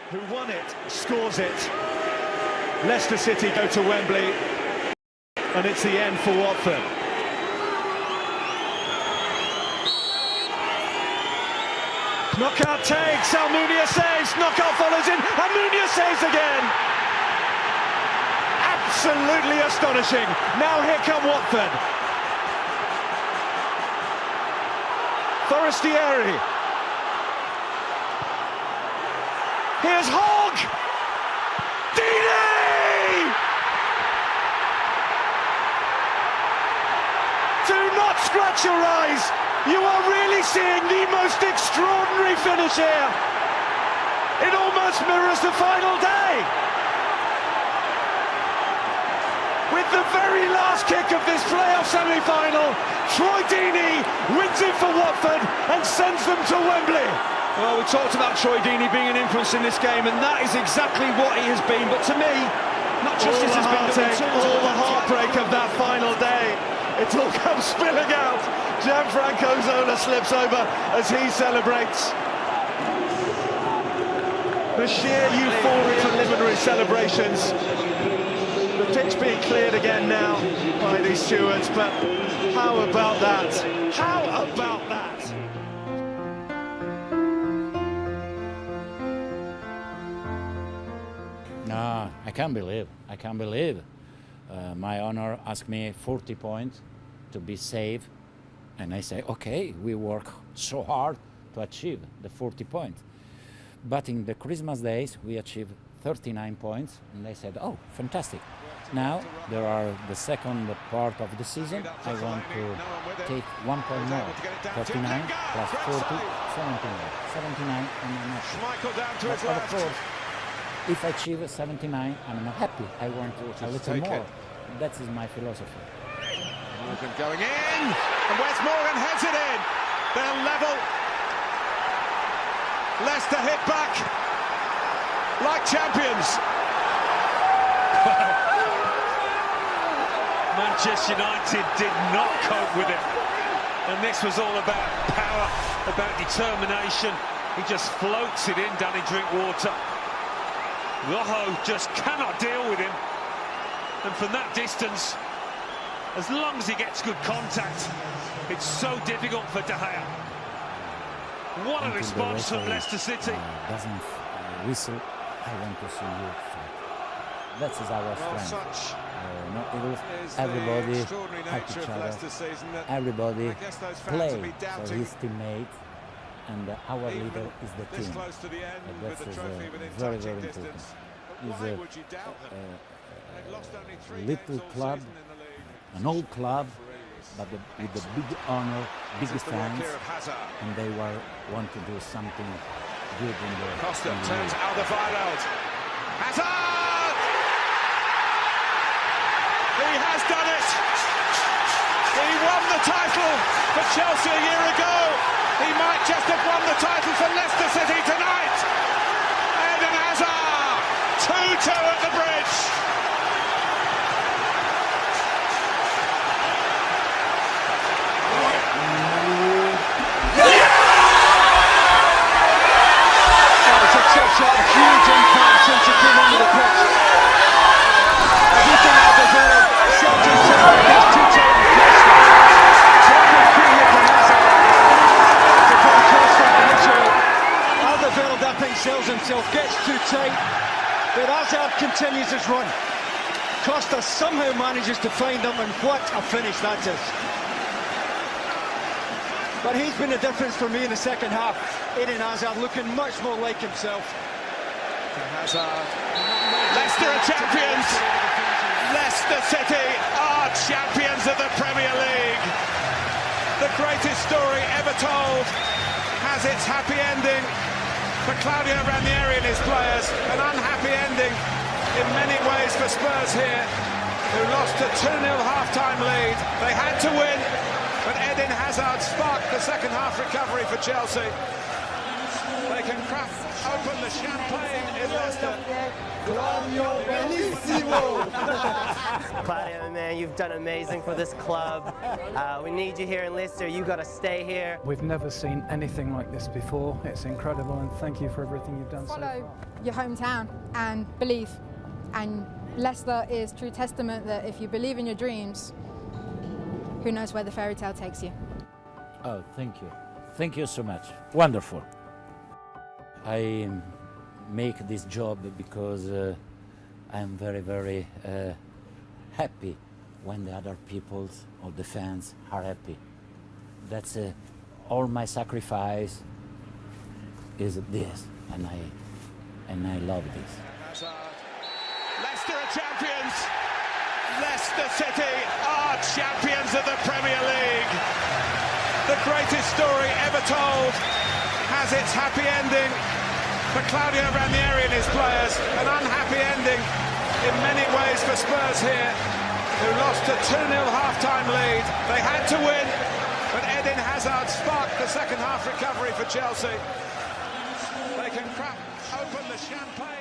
who won it, scores it. Leicester City go to Wembley, and it's the end for Watford. Knockout takes, Almunia saves, knockout follows in, Almunia saves again! Absolutely astonishing. Now here come Watford. Forestieri. Here's Hogg! Deeney! Do not scratch your eyes. You are really seeing the most extraordinary finish here. It almost mirrors the final day. With the very last kick of this playoff semi-final, Troy Deeney wins it for Watford and sends them to Wembley. Well, we talked about Troy Deeney being an influence in this game, and that is exactly what he has been. But to me, not justice has been done. All the heartbreak of that final day, it all comes spilling out. Gianfranco Zola slips over as he celebrates. The sheer euphoria preliminary celebrations. The pitch being cleared again now by these stewards, but how about that? How about that? No, I can't believe. My owner asked me 40 points to be safe, and I say, okay, we work so hard to achieve the 40 points. But in the Christmas days, we achieved 39 points, and I said, oh, fantastic. Now, there are the second part of the season. I want to take 1 point more. 39 plus 40, 79. 79, and I'm happy. But of course, if I achieve 79, I'm not happy. I want a little more. That is my philosophy. Morgan going in, and Wes Morgan heads it in. They'll level. Leicester hit back like champions. Manchester United did not cope with it, and this was all about power, about determination. He just floats it in, Danny Drinkwater. Rojo just cannot deal with him, and from that distance, as long as he gets good contact, it's so difficult for De Gea. What a response from Leicester City. Doesn't whistle. I want to see you fight. That is our strength. Everybody help each other. Everybody play for his teammate, and our leader is the team. And that is very, very important. It's a little club, an old club, but with the big honor, big fans, and they want to do something good in the. Costa turns Alderweireld. Hazard! He has done it! He won the title for Chelsea a year ago. He might just have won the title for Leicester City tonight. Eden Hazard, 2-2 at the bridge. A huge impact since he came onto the pitch. Everything Alderweireld sets himself against two Tottenham to go cross that initially. Alderweireld, I think, sells himself, gets too tight, but Hazard continues his run. Costa somehow manages to find him, and what a finish that is. But he's been the difference for me in the second half. Eden Hazard looking much more like himself. Hazard. Leicester are champions. Leicester City are champions of the Premier League. The greatest story ever told has its happy ending. For Claudio Ranieri and his players, an unhappy ending in many ways for Spurs here, who lost a 2-0 half-time lead. They had to win, but Eden Hazard sparked the second half recovery for Chelsea. They They can crack open the champagne in Leicester. Claudio, man, you've done amazing for this club. We need you here in Leicester. You got to stay here. We've never seen anything like this before. It's incredible, and thank you for everything you've done so far. Follow your hometown and believe. And Leicester is true testament that if you believe in your dreams, who knows where the fairy tale takes you. Oh, thank you. Thank you so much. Wonderful. I make this job because I'm very, very happy when the other people or the fans are happy. That's all my sacrifice is this, and I love this. Leicester are champions. Leicester City are champions of the Premier League. The greatest story ever told has its happy ending for Claudio Ranieri and his players. An unhappy ending in many ways for Spurs here, who lost a 2-0 half-time lead. They had to win, but Eden Hazard sparked the second half recovery for Chelsea. They can crack open the champagne.